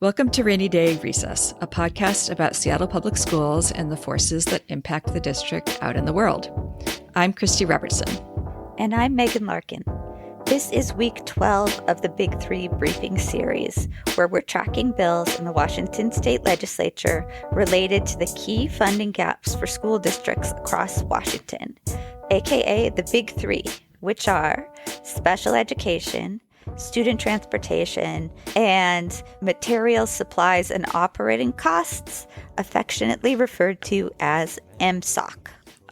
Welcome to Rainy Day Recess, a podcast about Seattle Public Schools and the forces that impact the district out in the world. I'm Christy Robertson. And I'm Megan Larkin. This is week 12 of the Big Three briefing series, where we're tracking bills in the Washington State Legislature related to the key funding gaps for school districts across Washington, aka the Big Three, which are special education, student transportation, and materials, supplies, and operating costs, affectionately referred to as MSOC.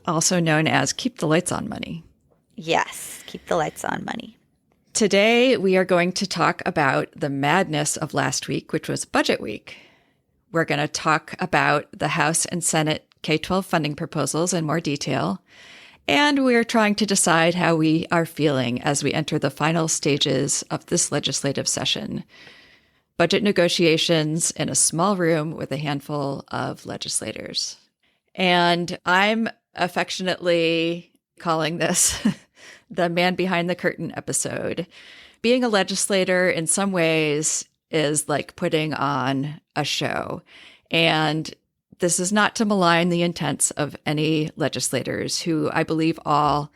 Also known as Keep the Lights On money. Yes, keep the lights on money. Today, we are going to talk about the madness of last week, which was budget week. We're going to talk about the House and Senate K-12 funding proposals in more detail. And we're trying to decide how we are feeling as we enter the final stages of this legislative session. Budget negotiations in a small room with a handful of legislators. And I'm affectionately calling this the man behind the curtain episode. Being a legislator in some ways is like putting on a show. And this is not to malign the intents of any legislators who I believe all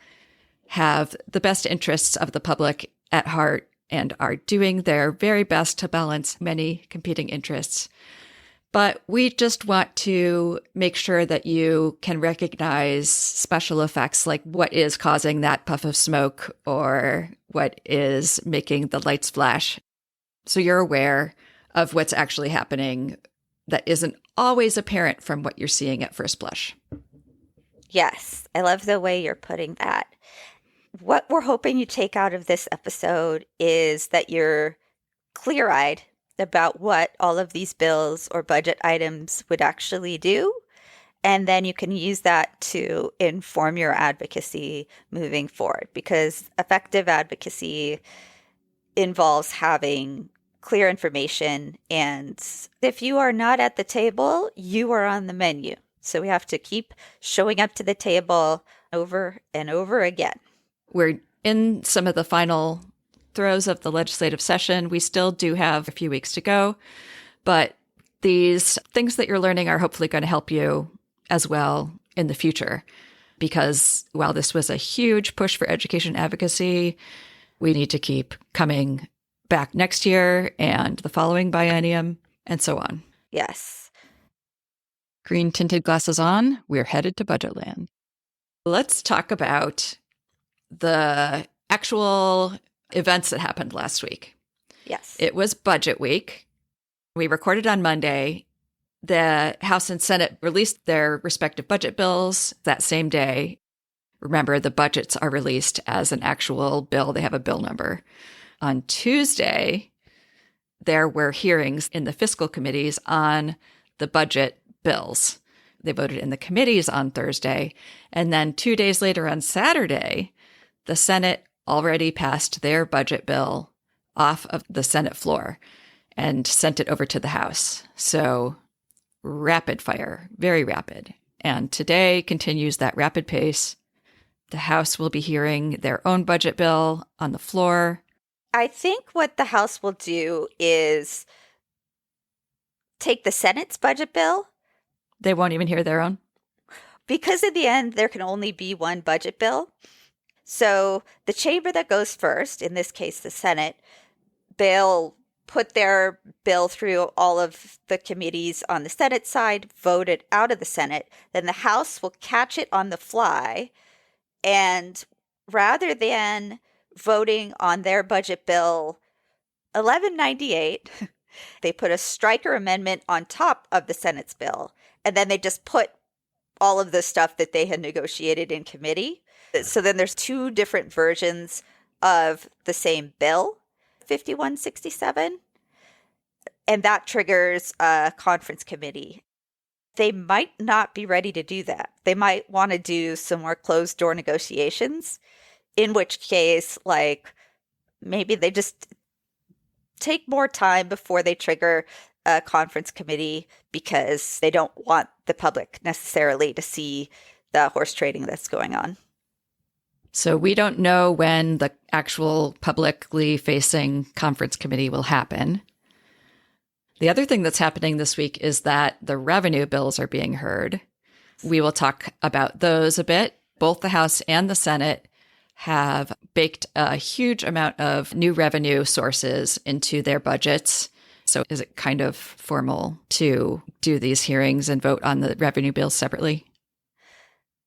have the best interests of the public at heart and are doing their very best to balance many competing interests. But we just want to make sure that you can recognize special effects like what is causing that puff of smoke or what is making the lights flash. So you're aware of what's actually happening that isn't always apparent from what you're seeing at first blush. Yes, I love the way you're putting that. What we're hoping you take out of this episode is that you're clear-eyed about what all of these bills or budget items would actually do, and then you can use that to inform your advocacy moving forward, because effective advocacy involves having clear information, and if you are not at the table, you are on the menu. So we have to keep showing up to the table over and over again. We're in some of the final throes of the legislative session. We still do have a few weeks to go, but these things that you're learning are hopefully going to help you as well in the future. Because while this was a huge push for education advocacy, we need to keep coming back next year and the following biennium and so on. Yes. Green tinted glasses on, we're headed to budget land. Let's talk about the actual events that happened last week. Yes. It was budget week. We recorded on Monday. The House and Senate released their respective budget bills that same day. Remember, the budgets are released as an actual bill. They have a bill number. On Tuesday, there were hearings in the fiscal committees on the budget bills. They voted in the committees on Thursday. And then 2 days later on Saturday, the Senate already passed their budget bill off of the Senate floor and sent it over to the House. So rapid fire, very rapid. And today continues that rapid pace. The House will be hearing their own budget bill on the floor. I think what the House will do is take the Senate's budget bill. They won't even hear their own? Because in the end, there can only be one budget bill. So the chamber that goes first, in this case the Senate, they'll put their bill through all of the committees on the Senate side, vote it out of the Senate. Then the House will catch it on the fly. And rather than voting on their budget bill 1198, they put a striker amendment on top of the Senate's bill. And then they just put all of the stuff that they had negotiated in committee. So then there's two different versions of the same bill, 5167. And that triggers a conference committee. They might not be ready to do that. They might want to do some more closed door negotiations, in which case, like, maybe they just take more time before they trigger a conference committee because they don't want the public necessarily to see the horse trading that's going on. So we don't know when the actual publicly facing conference committee will happen. The other thing that's happening this week is that the revenue bills are being heard. We will talk about those a bit. Both the House and the Senate have baked a huge amount of new revenue sources into their budgets. So is it kind of formal to do these hearings and vote on the revenue bills separately?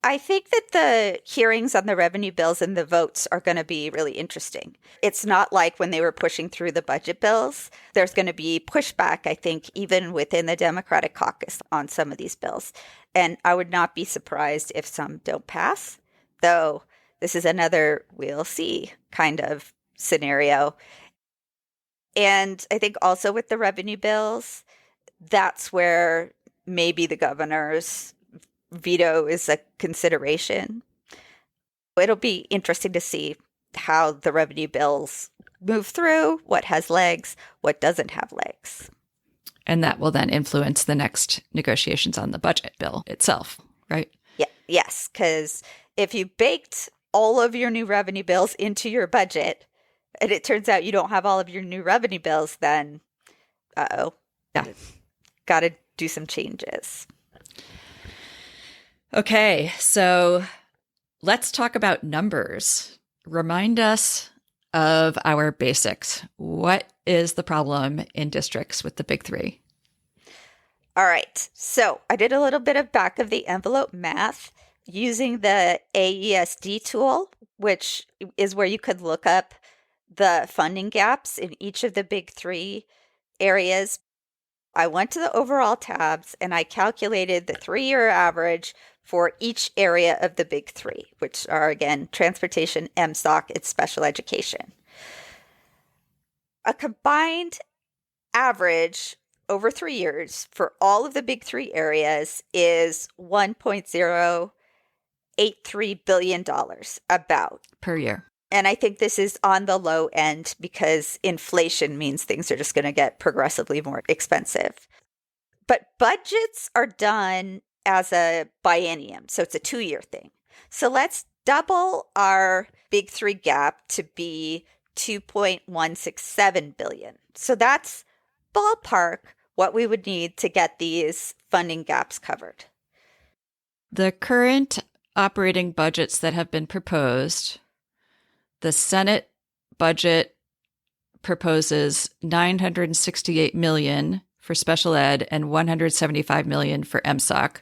I think that the hearings on the revenue bills and the votes are going to be really interesting. It's not like when they were pushing through the budget bills. There's going to be pushback, I think, even within the Democratic caucus on some of these bills. And I would not be surprised if some don't pass, though this is another we'll see kind of scenario. And I think also with the revenue bills, that's where maybe the governor's veto is a consideration. It'll be interesting to see how the revenue bills move through, what has legs, what doesn't have legs. And that will then influence the next negotiations on the budget bill itself, right? Yeah, yes, because if you baked all of your new revenue bills into your budget and it turns out you don't have all of your new revenue bills, then yeah, got to do some changes. Okay, so let's talk about numbers. Remind us of our basics. What is the problem in districts with the big three? All right, so I did a little bit of back of the envelope math using the AESD tool, which is where you could look up the funding gaps in each of the big three areas. I went to the overall tabs and I calculated the 3-year average for each area of the big three, which are, again, transportation, MSOC, and special education. A combined average over 3 years for all of the big three areas is $1.083 billion about. Per year. And I think this is on the low end because inflation means things are just going to get progressively more expensive. But budgets are done as a biennium, so it's a 2-year thing. So let's double our big three gap to be $2.167 billion. So that's ballpark what we would need to get these funding gaps covered. The current operating budgets that have been proposed, the Senate budget proposes $968 million for special ed and $175 million for MSOC,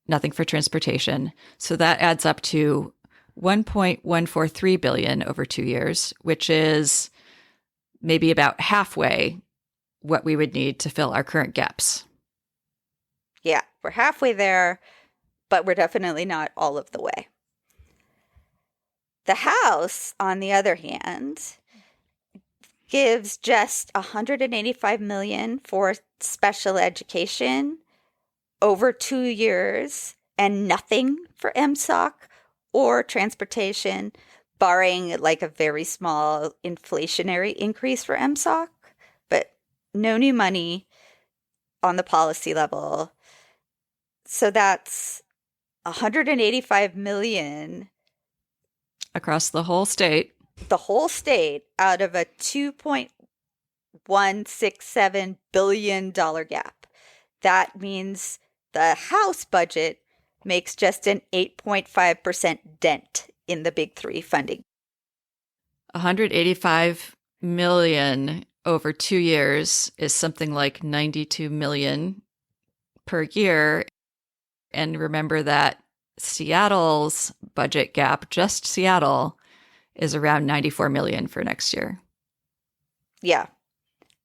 nothing for transportation. So that adds up to $1.143 billion over 2 years, which is maybe about halfway what we would need to fill our current gaps. Yeah, we're halfway there, but we're definitely not all of the way. The House, on the other hand, gives just $185 million for special education over 2 years and nothing for MSOC or transportation, barring like a very small inflationary increase for MSOC, but no new money on the policy level. So that's $185 million across the whole state. The whole state out of a $2.167 billion gap. That means the House budget makes just an 8.5% dent in the big three funding. $185 million over 2 years is something like $92 million per year. And remember that Seattle's budget gap, just Seattle, is around $94 million for next year. Yeah.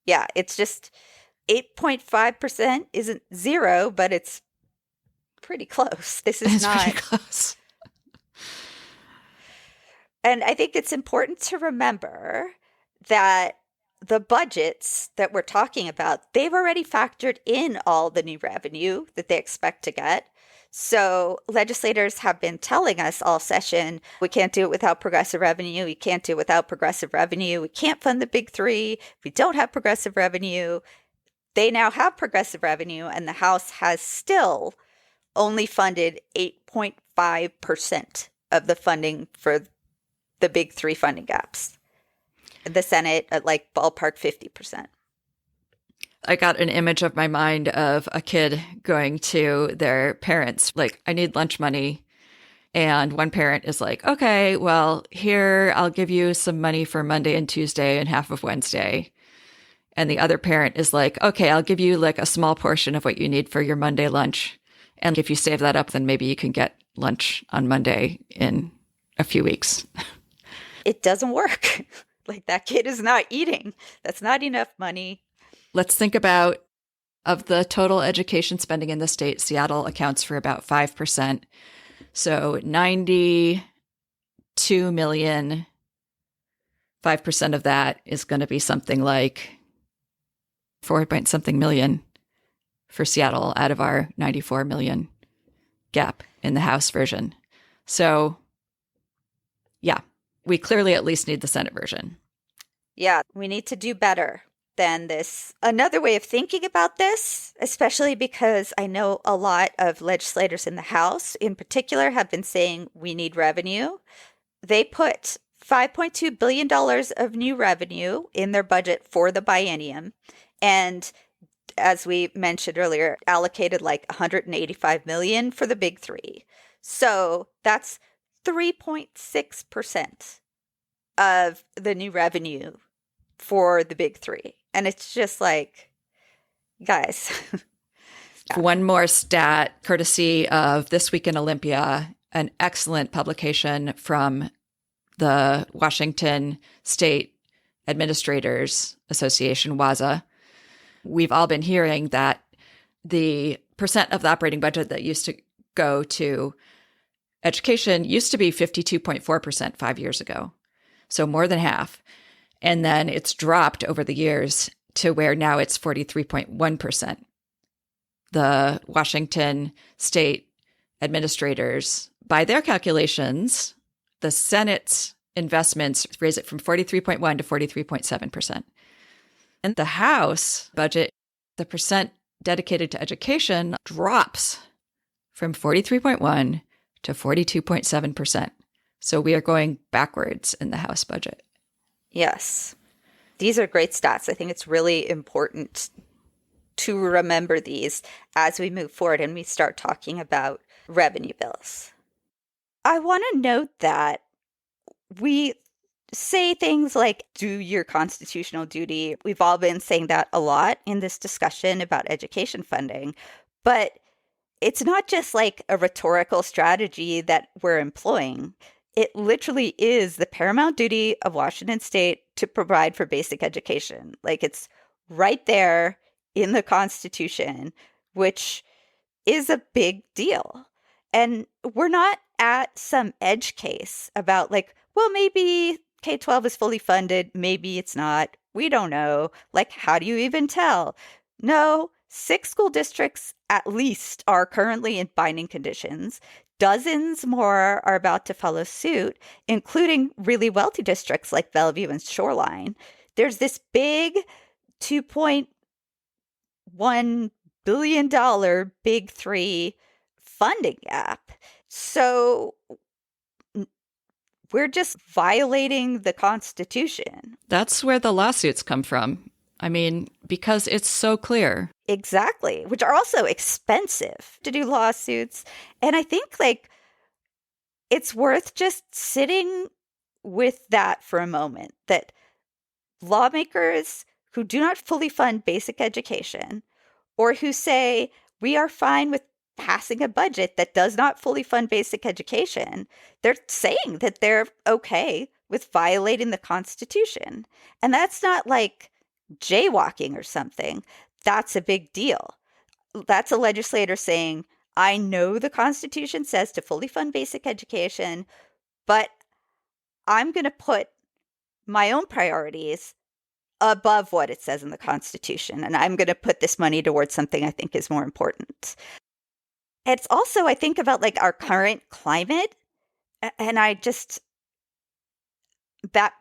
Yeah, it's just 8.5% isn't zero, but it's pretty close. It's not pretty close. And I think it's important to remember that the budgets that we're talking about, they've already factored in all the new revenue that they expect to get. So legislators have been telling us all session, we can't do it without progressive revenue. We can't do it without progressive revenue. We can't fund the big three. We don't have progressive revenue. They now have progressive revenue, and the House has still only funded 8.5% of the funding for the big three funding gaps. The Senate at like ballpark 50%. I got an image of my mind of a kid going to their parents, like, I need lunch money. And one parent is like, okay, well, here, I'll give you some money for Monday and Tuesday and half of Wednesday. And the other parent is like, okay, I'll give you like a small portion of what you need for your Monday lunch. And if you save that up, then maybe you can get lunch on Monday in a few weeks. It doesn't work. Like, that kid is not eating. That's not enough money. Let's think about, of the total education spending in the state, Seattle accounts for about 5%. So 92 million, 5% of that is going to be something like 4 point something million for Seattle out of our 94 million gap in the House version. So yeah, we clearly at least need the Senate version. Yeah, we need to do better than this. Another way of thinking about this, especially because I know a lot of legislators in the House in particular have been saying we need revenue. They put $5.2 billion of new revenue in their budget for the biennium. And as we mentioned earlier, allocated like $185 million for the big three. So that's 3.6% of the new revenue for the big three. And it's just like, guys. One more stat, courtesy of This Week in Olympia, an excellent publication from the Washington State Administrators Association, WASA. We've all been hearing that the percent of the operating budget that used to go to education used to be 52.4% 5 years ago. So more than half. And then it's dropped over the years to where now it's 43.1%. The Washington State Administrators, by their calculations, the Senate's investments raise it from 43.1 to 43.7%. And the House budget, the percent dedicated to education drops from 43.1 to 42.7%. So we are going backwards in the House budget. Yes. These are great stats. I think it's really important to remember these as we move forward and we start talking about revenue bills. I want to note that we say things like, do your constitutional duty. We've all been saying that a lot in this discussion about education funding, but it's not just like a rhetorical strategy that we're employing. It literally is the paramount duty of Washington State to provide for basic education. Like, it's right there in the Constitution, which is a big deal. And we're not at some edge case about like, well, maybe K-12 is fully funded, maybe it's not. We don't know. Like, how do you even tell? No, 6 school districts at least are currently in binding conditions. Dozens more are about to follow suit, including really wealthy districts like Bellevue and Shoreline. There's this big $2.1 billion big three funding gap. So we're just violating the Constitution. That's where the lawsuits come from. I mean, because it's so clear. Exactly, which are also expensive to do lawsuits. And I think like it's worth just sitting with that for a moment, that lawmakers who do not fully fund basic education or who say we are fine with passing a budget that does not fully fund basic education, they're saying that they're okay with violating the Constitution. And that's not like jaywalking or something. That's a big deal. That's a legislator saying, I know the Constitution says to fully fund basic education, but I'm going to put my own priorities above what it says in the Constitution. And I'm going to put this money towards something I think is more important. It's also, I think about like our current climate, and that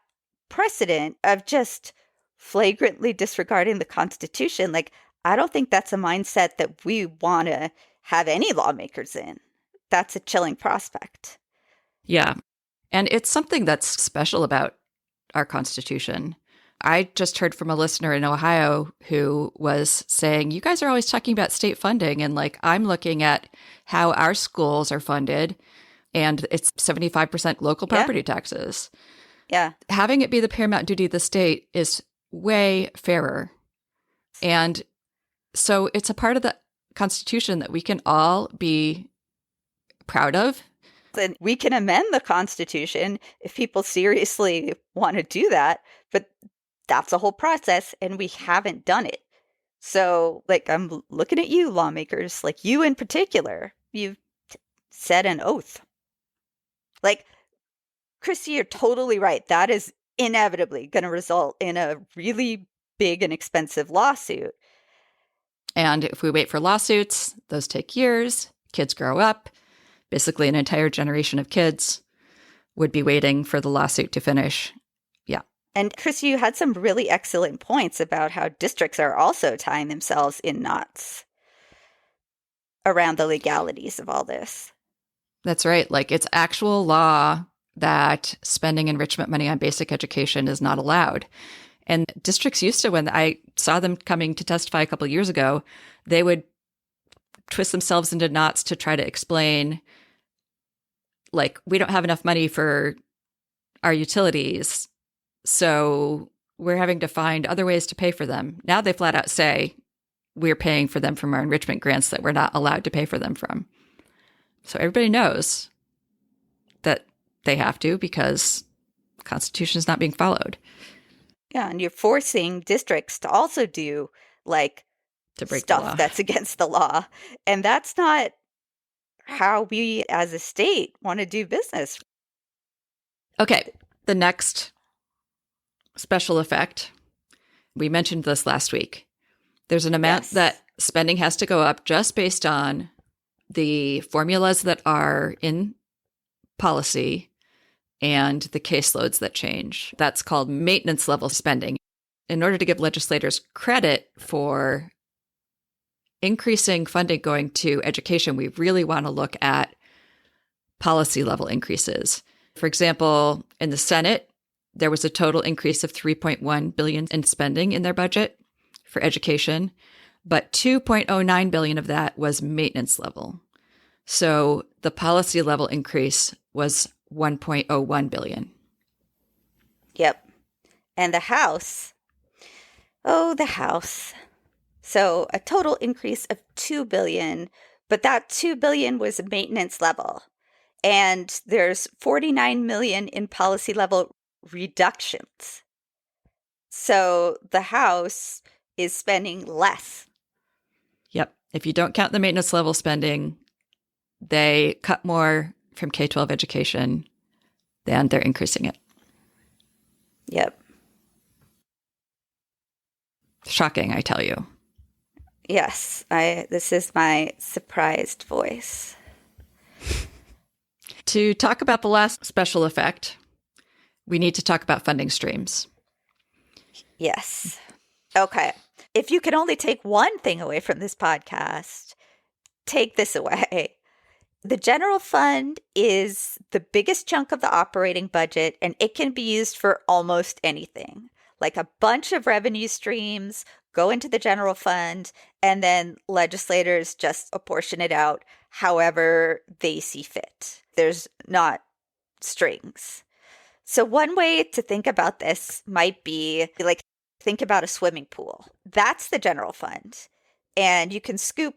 precedent of just flagrantly disregarding the Constitution, like, I don't think that's a mindset that we want to have any lawmakers in. That's a chilling prospect. Yeah. And it's something that's special about our Constitution. I just heard from a listener in Ohio who was saying, you guys are always talking about state funding. And like, I'm looking at how our schools are funded, and it's 75% local property taxes. Yeah. Having it be the paramount duty of the state is way fairer. And so it's a part of the Constitution that we can all be proud of. And we can amend the Constitution if people seriously want to do that, but that's a whole process, and we haven't done it. So, like, I'm looking at you, lawmakers, like you in particular. You've said an oath. Like, Christy, you're totally right. That is inevitably going to result in a really big and expensive lawsuit. And if we wait for lawsuits, those take years. Kids grow up. Basically, an entire generation of kids would be waiting for the lawsuit to finish. Yeah. And Chris, you had some really excellent points about how districts are also tying themselves in knots around the legalities of all this. That's right. Like, it's actual law that spending enrichment money on basic education is not allowed. And districts used to, when I saw them coming to testify a couple of years ago, they would twist themselves into knots to try to explain, like, we don't have enough money for our utilities, so we're having to find other ways to pay for them. Now they flat out say we're paying for them from our enrichment grants that we're not allowed to pay for them from. So everybody knows that they have to, because the Constitution is not being followed. Yeah, and you're forcing districts to also do, like, To break the law. stuff that's against the law. And that's not how we as a state want to do business. Okay, the next special effect, we mentioned this last week. There's an amount that spending has to go up just based on the formulas that are in policy and the caseloads that change. That's called maintenance level spending. In order to give legislators credit for increasing funding going to education, we really want to look at policy level increases. For example, in the Senate, there was a total increase of $3.1 billion in spending in their budget for education, but $2.09 billion of that was maintenance level. So the policy level increase was $1.01 billion. Yep. And the House, the House. So a total increase of $2 billion, but that $2 billion was maintenance level. And there's $49 million in policy level reductions. So the House is spending less. Yep. If you don't count the maintenance level spending, they cut more from K-12 education than they're increasing it. Yep. Shocking, I tell you. Yes, this is my surprised voice. To talk about the last special effect, we need to talk about funding streams. Yes. Okay. If you can only take one thing away from this podcast, take this away. The general fund is the biggest chunk of the operating budget, and it can be used for almost anything. Like, a bunch of revenue streams go into the general fund, and then legislators just apportion it out however they see fit. There's not strings. So one way to think about this might be, like, think about a swimming pool. That's the general fund. And you can scoop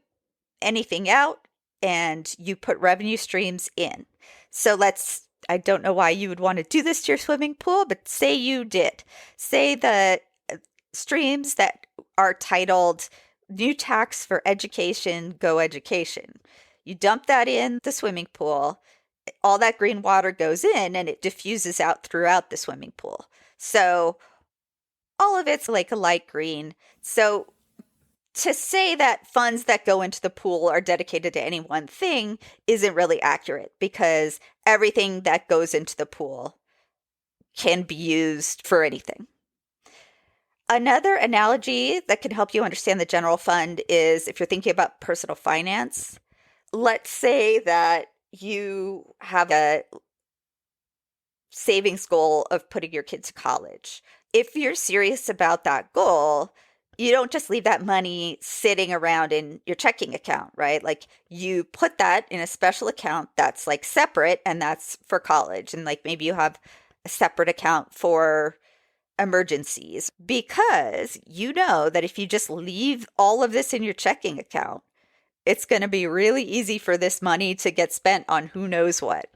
anything out and you put revenue streams in. So I don't know why you would want to do this to your swimming pool, but say you did. Say the streams that are titled New Tax for Education, Go Education. You dump that in the swimming pool, all that green water goes in and it diffuses out throughout the swimming pool. So all of it's like a light green. So to say that funds that go into the pool are dedicated to any one thing isn't really accurate, because everything that goes into the pool can be used for anything. Another analogy that can help you understand the general fund is if you're thinking about personal finance. Let's say that you have a savings goal of putting your kid to college. if you're serious about that goal, you don't just leave that money sitting around in your checking account, right? Like you put that in a special account that's like separate, and that's for college. And like maybe you have a separate account for emergencies, because you know that if you just leave all of this in your checking account, it's going to be really easy for this money to get spent on who knows what.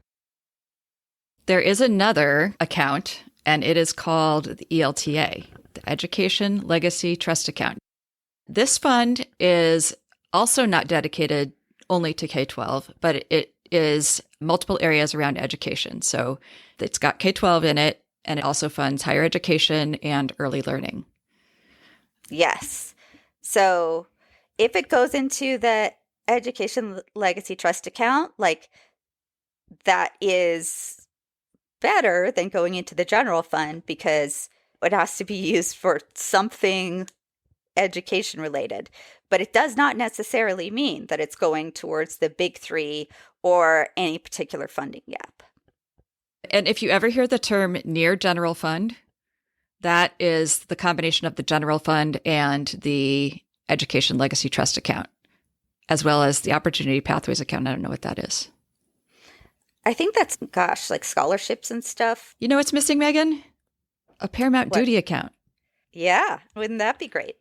There is another account, and it is called the ELTA, the Education Legacy Trust Account. This fund is also not dedicated only to K-12, but it is multiple areas around education. So it's got K-12 in it, and it also funds higher education and early learning. Yes. So if it goes into the Education Legacy Trust account, like that is better than going into the general fund, because it has to be used for something education related. But it does not necessarily mean that it's going towards the big three or any particular funding gap. And if you ever hear the term near general fund, that is the combination of the general fund and the Education Legacy Trust account, as well as the Opportunity Pathways account. I don't know what that is. I think that's, like scholarships and stuff. You know what's missing, Megan? A Paramount Duty account. Yeah, wouldn't that be great?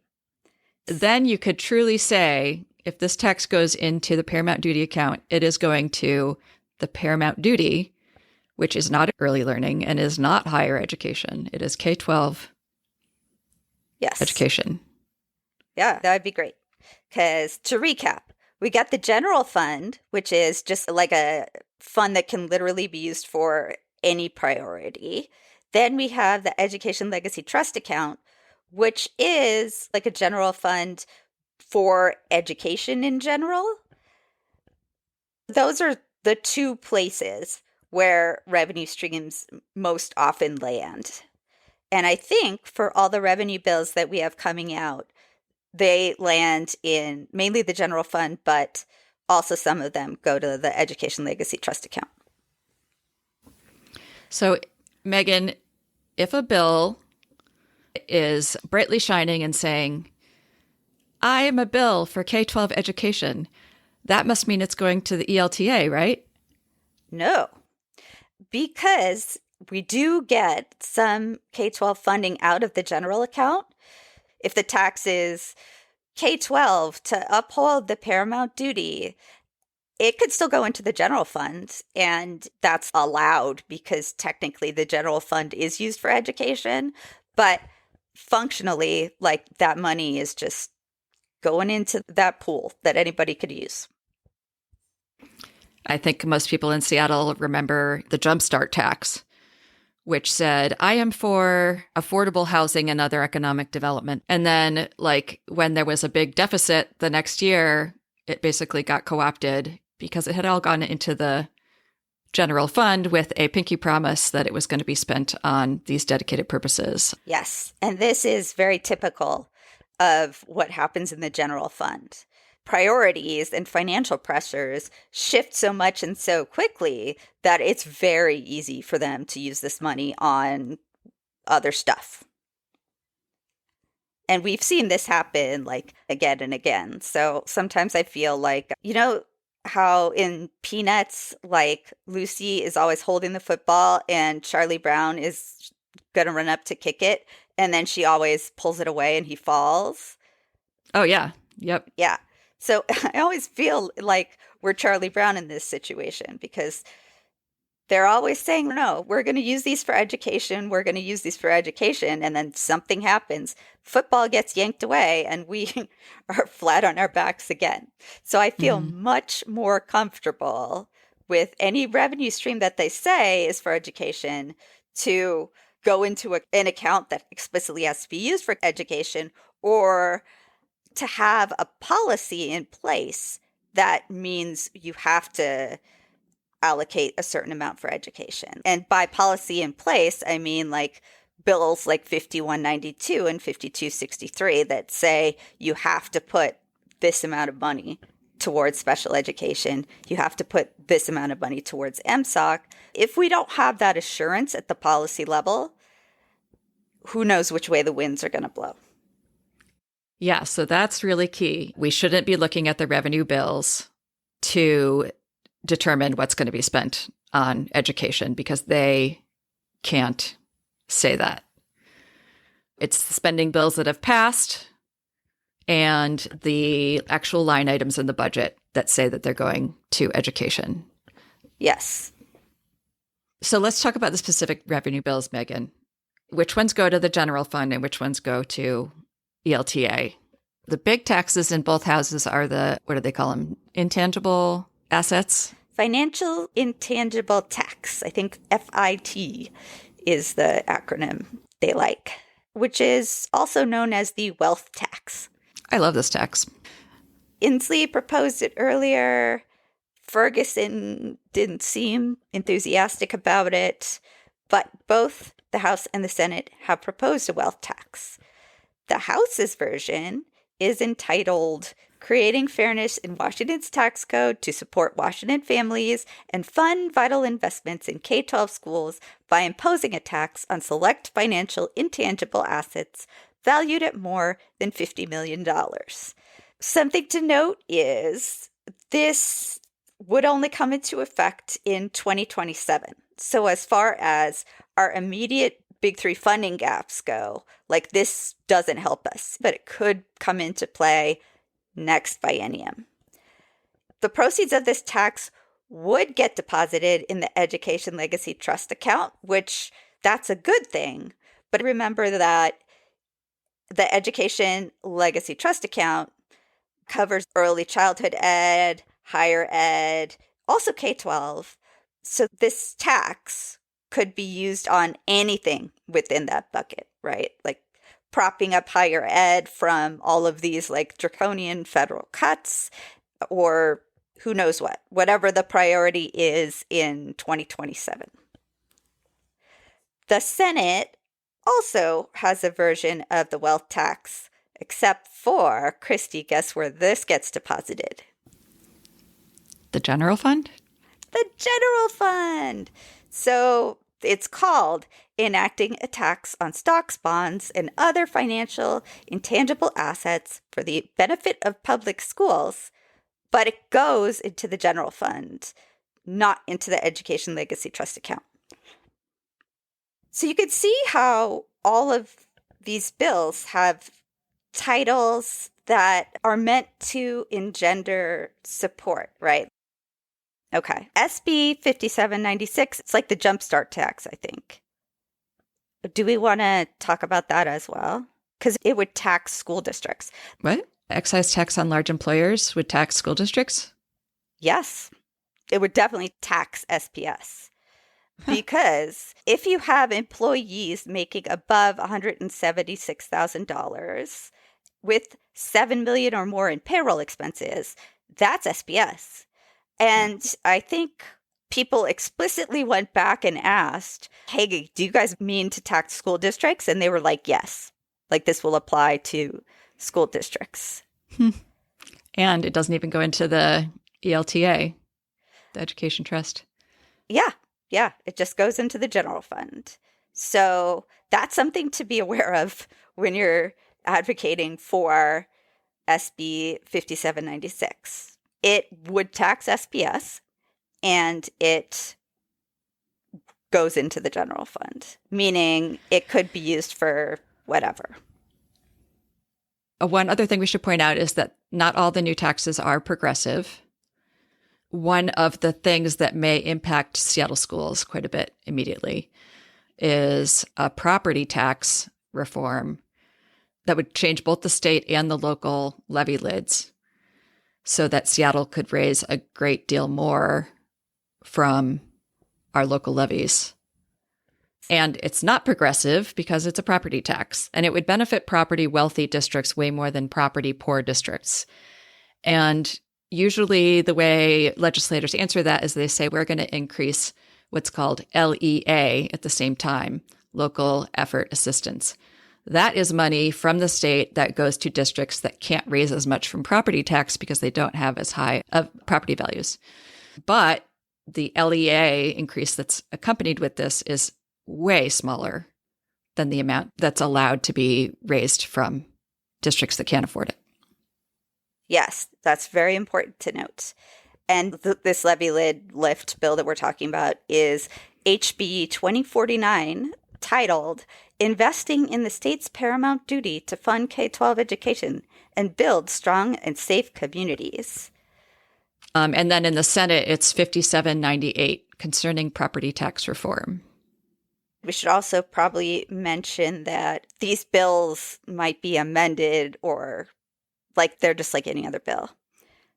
Then you could truly say, if this tax goes into the Paramount Duty account, it is going to the Paramount Duty, which is not early learning and is not higher education. It is K-12 education. Yeah, that would be great. Because to recap, we got the general fund, which is just like a fund that can literally be used for any priority. Then we have the Education Legacy Trust account, which is like a general fund for education in general. Those are the two places where revenue streams most often land. And I think for all the revenue bills that we have coming out, they land in mainly the general fund, but also some of them go to the Education Legacy Trust account. So, Megan, if a bill is brightly shining and saying, I am a bill for K-12 education, that must mean it's going to the ELTA, right? No, because we do get some K-12 funding out of the general account. If the tax is K-12 to uphold the Paramount Duty, it could still go into the general fund, and that's allowed because technically the general fund is used for education, but functionally, like that money is just going into that pool that anybody could use. I think most people in Seattle remember the Jumpstart tax, which said, I am for affordable housing and other economic development. And then, like, when there was a big deficit the next year, it basically got co-opted because it had all gone into the general fund with a pinky promise that it was going to be spent on these dedicated purposes. Yes. And this is very typical of what happens in the general fund. Priorities and financial pressures shift so much and so quickly that it's very easy for them to use this money on other stuff. And we've seen this happen like again and again. So sometimes I feel like, how in Peanuts, like Lucy is always holding the football and Charlie Brown is going to run up to kick it. And then she always pulls it away and he falls. Oh, yeah. Yep. Yeah. So I always feel like we're Charlie Brown in this situation because they're always saying, no, we're going to use these for education. We're going to use these for education. And then something happens. Football gets yanked away and we are flat on our backs again. So I feel much more comfortable with any revenue stream that they say is for education to go into an account that explicitly has to be used for education, or to have a policy in place that means you have to allocate a certain amount for education. And by policy in place, I mean like bills like 5192 and 5263 that say you have to put this amount of money towards special education. You have to put this amount of money towards MSOC. If we don't have that assurance at the policy level, who knows which way the winds are going to blow. Yeah, so that's really key. We shouldn't be looking at the revenue bills to determine what's going to be spent on education because they can't say that. It's the spending bills that have passed and the actual line items in the budget that say that they're going to education. Yes. So let's talk about the specific revenue bills, Megan. Which ones go to the general fund and which ones go to ELTA? The big taxes in both houses are the, what do they call them? Intangible assets? Financial Intangible Tax. I think FIT is the acronym they like, which is also known as the wealth tax. I love this tax. Inslee proposed it earlier. Ferguson didn't seem enthusiastic about it, but both the House and the Senate have proposed a wealth tax. The House's version is entitled Creating Fairness in Washington's Tax Code to Support Washington Families and Fund Vital Investments in K-12 Schools by Imposing a Tax on Select Financial Intangible Assets Valued at More than $50 million. Something to note is this would only come into effect in 2027. So as far as our immediate big three funding gaps go, like this doesn't help us, but it could come into play next biennium. The proceeds of this tax would get deposited in the Education Legacy Trust account, which that's a good thing. But remember that the Education Legacy Trust account covers early childhood ed, higher ed, also K-12. So this tax could be used on anything within that bucket, right? Like propping up higher ed from all of these like draconian federal cuts, or who knows what, whatever the priority is in 2027. The Senate also has a version of the wealth tax, except for, Christy, guess where this gets deposited? The general fund? The general fund. So it's called Enacting a Tax on Stocks, Bonds, and Other Financial Intangible Assets for the Benefit of Public Schools, but it goes into the general fund, not into the Education Legacy Trust account. So you could see how all of these bills have titles that are meant to engender support, right? Okay. SB 5796, it's like the jumpstart tax, I think. Do we want to talk about that as well? Because it would tax school districts. What? Excise tax on large employers would tax school districts? Yes. It would definitely tax SPS. Because if you have employees making above $176,000 with $7 million or more in payroll expenses, that's SPS. And I think people explicitly went back and asked, hey, do you guys mean to tax school districts? And they were like, yes, like this will apply to school districts. And it doesn't even go into the ELTA, the Education Trust. Yeah, it just goes into the general fund. So that's something to be aware of when you're advocating for SB 5796. It would tax SPS, and it goes into the general fund, meaning it could be used for whatever. One other thing we should point out is that not all the new taxes are progressive. One of the things that may impact Seattle schools quite a bit immediately is a property tax reform that would change both the state and the local levy lids so that Seattle could raise a great deal more from our local levies. And it's not progressive because it's a property tax, and it would benefit property wealthy districts way more than property poor districts. And usually the way legislators answer that is they say, we're going to increase what's called LEA at the same time, local effort assistance. That is money from the state that goes to districts that can't raise as much from property tax because they don't have as high of property values. But the LEA increase that's accompanied with this is way smaller than the amount that's allowed to be raised from districts that can't afford it. Yes, that's very important to note. And this levy lid lift bill that we're talking about is HB 2049, titled Investing in the State's Paramount Duty to Fund K-12 Education and Build Strong and Safe Communities. And then in the Senate, it's 5798 concerning property tax reform. We should also probably mention that these bills might be amended or like they're just like any other bill.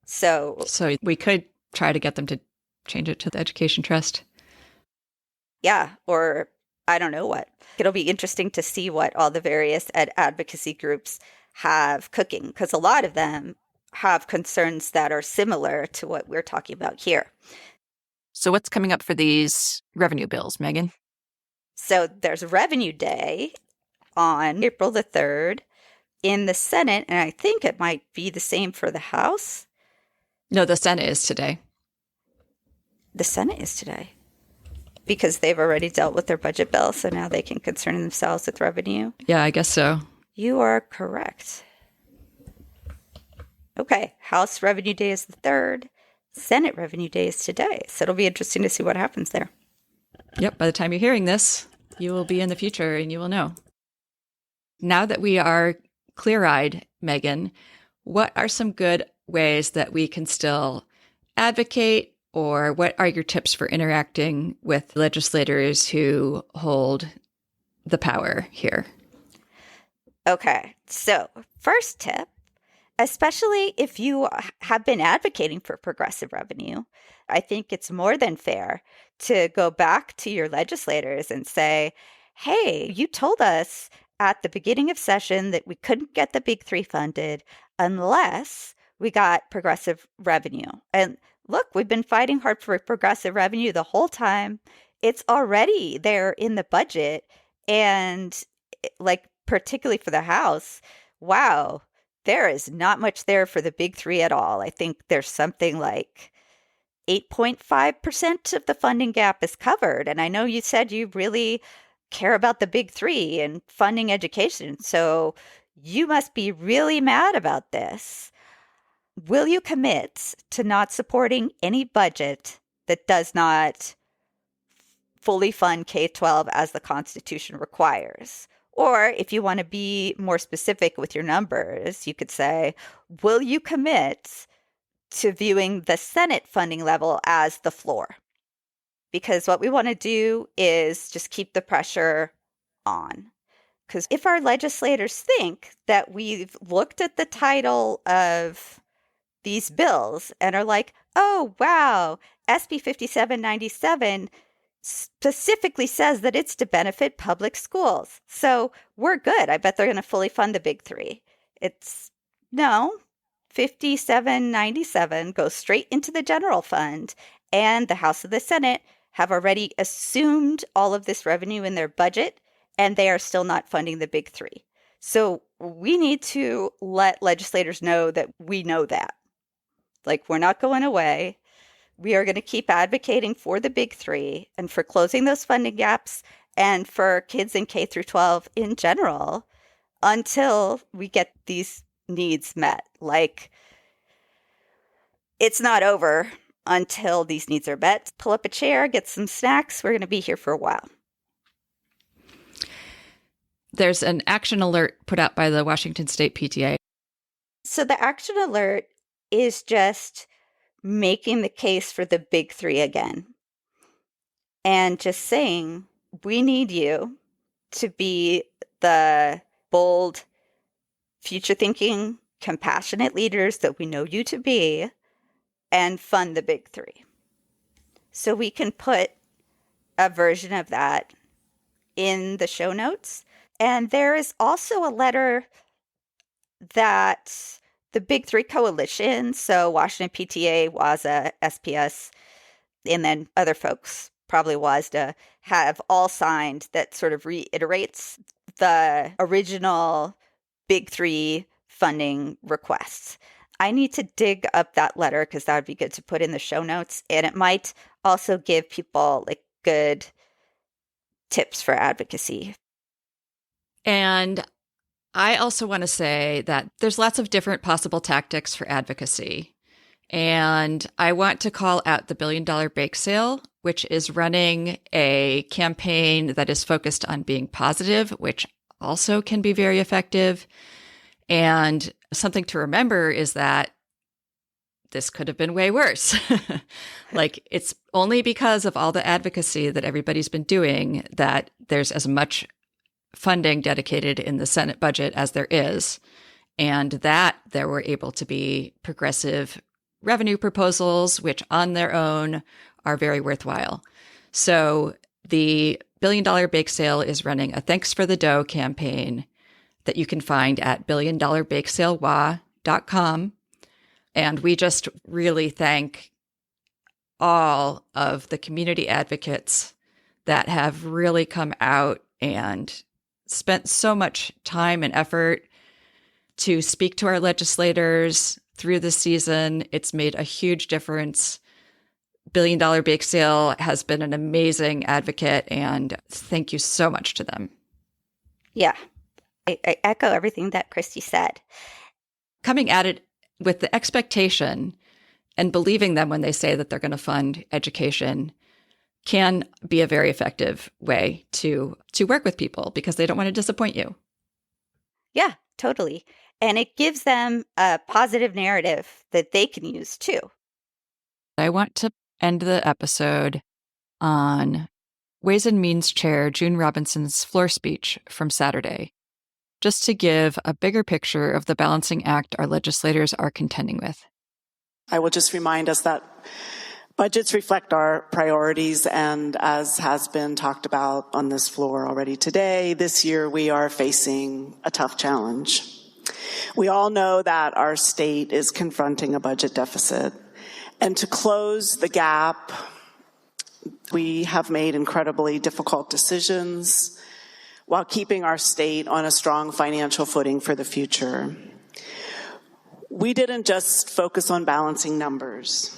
So we could try to get them to change it to the Education Trust. Yeah, or I don't know what. It'll be interesting to see what all the various advocacy groups have cooking, because a lot of them have concerns that are similar to what we're talking about here. So what's coming up for these revenue bills, Megan? So there's Revenue Day on April the 3rd in the Senate, and I think it might be the same for the House. No, the Senate is today. The Senate is today because they've already dealt with their budget bill, so now they can concern themselves with revenue. Yeah, I guess so. You are correct. Okay, House Revenue Day is the 3rd. Senate Revenue Day is today, so it'll be interesting to see what happens there. Yep, by the time you're hearing this, you will be in the future and you will know. Now that we are clear-eyed, Megan, what are some good ways that we can still advocate, or what are your tips for interacting with legislators who hold the power here? Okay, so first tip, especially if you have been advocating for progressive revenue, I think it's more than fair to go back to your legislators and say, hey, you told us at the beginning of session that we couldn't get the Big Three funded unless we got progressive revenue. And look, we've been fighting hard for progressive revenue the whole time. It's already there in the budget. And like, particularly for the House, wow, there is not much there for the Big Three at all. I think there's something like 8.5% of the funding gap is covered. And I know you said you really care about the Big Three and funding education. So you must be really mad about this. Will you commit to not supporting any budget that does not fully fund K-12 as the Constitution requires? Or if you want to be more specific with your numbers, you could say, will you commit to viewing the Senate funding level as the floor? Because what we want to do is just keep the pressure on. Because if our legislators think that we've looked at the title of these bills and are like, oh, wow, SB 5797 specifically says that it's to benefit public schools. So we're good. I bet they're going to fully fund the Big Three. It's no, 5797 goes straight into the general fund, and the House and the Senate have already assumed all of this revenue in their budget, and they are still not funding the Big Three. So we need to let legislators know that we know that. Like, we're not going away. We are going to keep advocating for the Big Three and for closing those funding gaps and for kids in K through 12 in general until we get these needs met. Like, it's not over until these needs are met. Pull up a chair, get some snacks. We're going to be here for a while. There's an action alert put out by the Washington State PTA. So the action alert is just making the case for the Big Three again. And just saying, we need you to be the bold, future-thinking, compassionate leaders that we know you to be and fund the Big Three. So we can put a version of that in the show notes. And there is also a letter that the Big Three Coalition, so Washington PTA, WASA, SPS, and then other folks, probably WASDA, have all signed that sort of reiterates the original Big Three funding requests. I need to dig up that letter because that would be good to put in the show notes. And it might also give people like good tips for advocacy. And I also want to say that there's lots of different possible tactics for advocacy. And I want to call out the $1 Billion Bake Sale, which is running a campaign that is focused on being positive, which also can be very effective. And something to remember is that this could have been way worse. Like, it's only because of all the advocacy that everybody's been doing that there's as much funding dedicated in the Senate budget as there is. And that there were able to be progressive revenue proposals, which on their own are very worthwhile. So the $1 Billion Bake Sale is running a Thanks for the Dough campaign that you can find at billiondollarbakeSaleWA.com. And we just really thank all of the community advocates that have really come out and spent so much time and effort to speak to our legislators through this season. It's made a huge difference. $1 Billion Bake Sale has been an amazing advocate, and thank you so much to them. Yeah, I echo everything that Christy said. Coming at it with the expectation and believing them when they say that they're going to fund education can be a very effective way to work with people because they don't want to disappoint you. Yeah, totally. And it gives them a positive narrative that they can use too. I want to end the episode on Ways and Means Chair June Robinson's floor speech from Saturday, just to give a bigger picture of the balancing act our legislators are contending with. I will just remind us that budgets reflect our priorities, and as has been talked about on this floor already today, this year we are facing a tough challenge. We all know that our state is confronting a budget deficit, and to close the gap, we have made incredibly difficult decisions while keeping our state on a strong financial footing for the future. We didn't just focus on balancing numbers.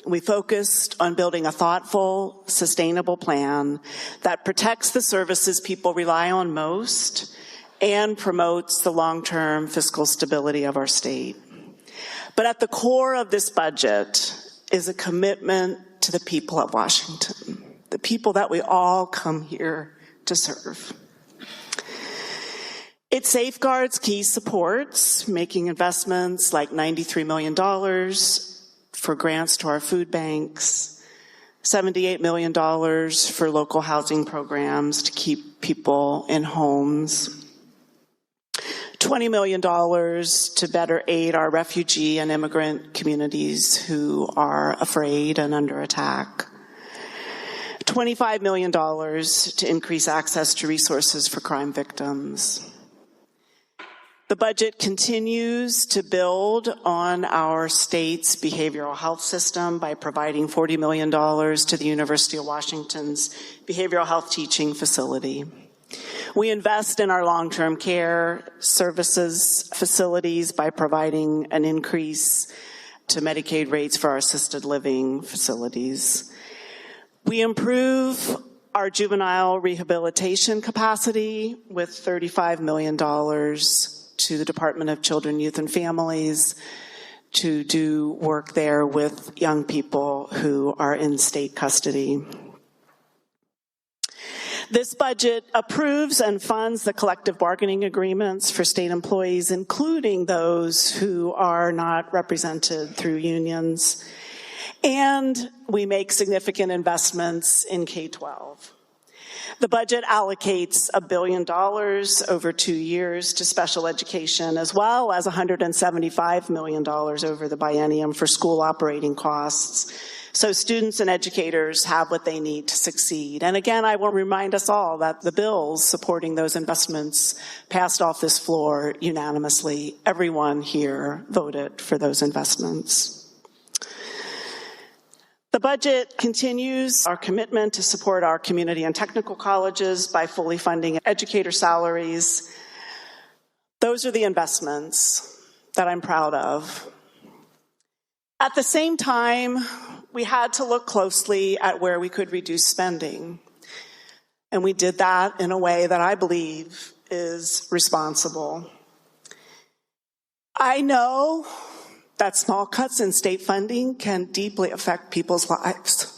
We focused on building a thoughtful, sustainable plan that protects the services people rely on most and promotes the long-term fiscal stability of our state. But at the core of this budget is a commitment to the people of Washington, the people that we all come here to serve. It safeguards key supports, making investments like $93 million for grants to our food banks, $78 million for local housing programs to keep people in homes, $20 million to better aid our refugee and immigrant communities who are afraid and under attack, $25 million to increase access to resources for crime victims. The budget continues to build on our state's behavioral health system by providing $40 million to the University of Washington's behavioral health teaching facility. We invest in our long-term care services facilities by providing an increase to Medicaid rates for our assisted living facilities. We improve our juvenile rehabilitation capacity with $35 million to the Department of Children, Youth, and Families to do work there with young people who are in state custody. This budget approves and funds the collective bargaining agreements for state employees, including those who are not represented through unions. And we make significant investments in K-12. The budget allocates $1 billion over 2 years to special education, as well as $175 million over the biennium for school operating costs, so students and educators have what they need to succeed. And again, I will remind us all that the bills supporting those investments passed off this floor unanimously. Everyone here voted for those investments. The budget continues our commitment to support our community and technical colleges by fully funding educator salaries. Those are the investments that I'm proud of. At the same time, we had to look closely at where we could reduce spending. And we did that in a way that I believe is responsible. I know that small cuts in state funding can deeply affect people's lives.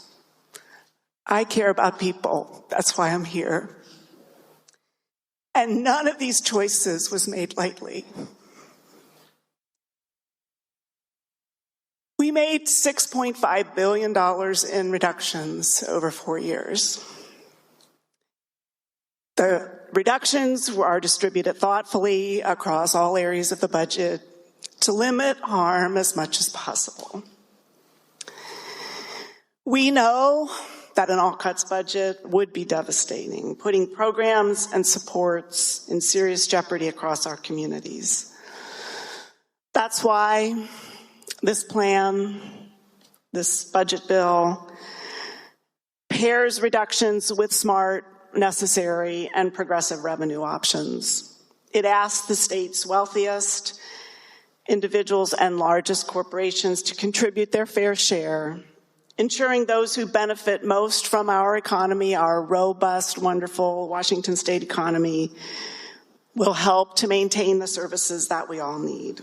I care about people. That's why I'm here. And none of these choices was made lightly. We made $6.5 billion in reductions over 4 years. The reductions are distributed thoughtfully across all areas of the budget to limit harm as much as possible. We know that an all-cuts budget would be devastating, putting programs and supports in serious jeopardy across our communities. That's why this plan, this budget bill, pairs reductions with smart, necessary, and progressive revenue options. It asks the state's wealthiest individuals and largest corporations to contribute their fair share, ensuring those who benefit most from our economy, our robust, wonderful Washington state economy, will help to maintain the services that we all need.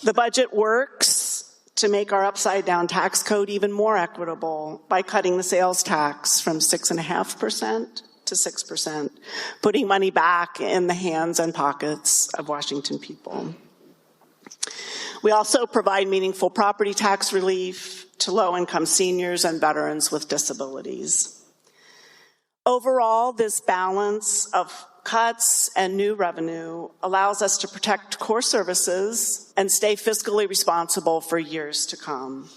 The budget works to make our upside-down tax code even more equitable by cutting the sales tax from 6.5% to 6%, putting money back in the hands and pockets of Washington people. We also provide meaningful property tax relief to low-income seniors and veterans with disabilities. Overall, this balance of cuts and new revenue allows us to protect core services and stay fiscally responsible for years to come.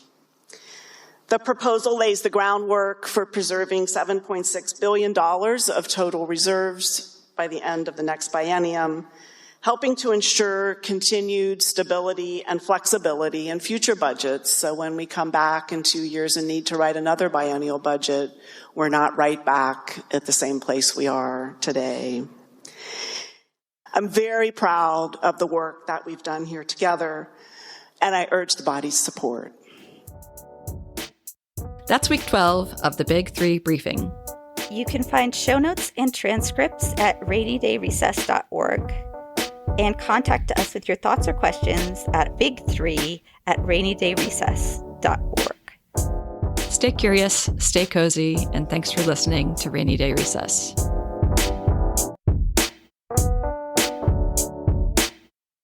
The proposal lays the groundwork for preserving $7.6 billion of total reserves by the end of the next biennium, helping to ensure continued stability and flexibility in future budgets, so when we come back in 2 years and need to write another biennial budget, we're not right back at the same place we are today. I'm very proud of the work that we've done here together, and I urge the body's support. That's week 12 of the Big Three briefing. You can find show notes and transcripts at rainydayrecess.org and contact us with your thoughts or questions at big3@rainydayrecess.org. Stay curious, stay cozy, and thanks for listening to Rainy Day Recess.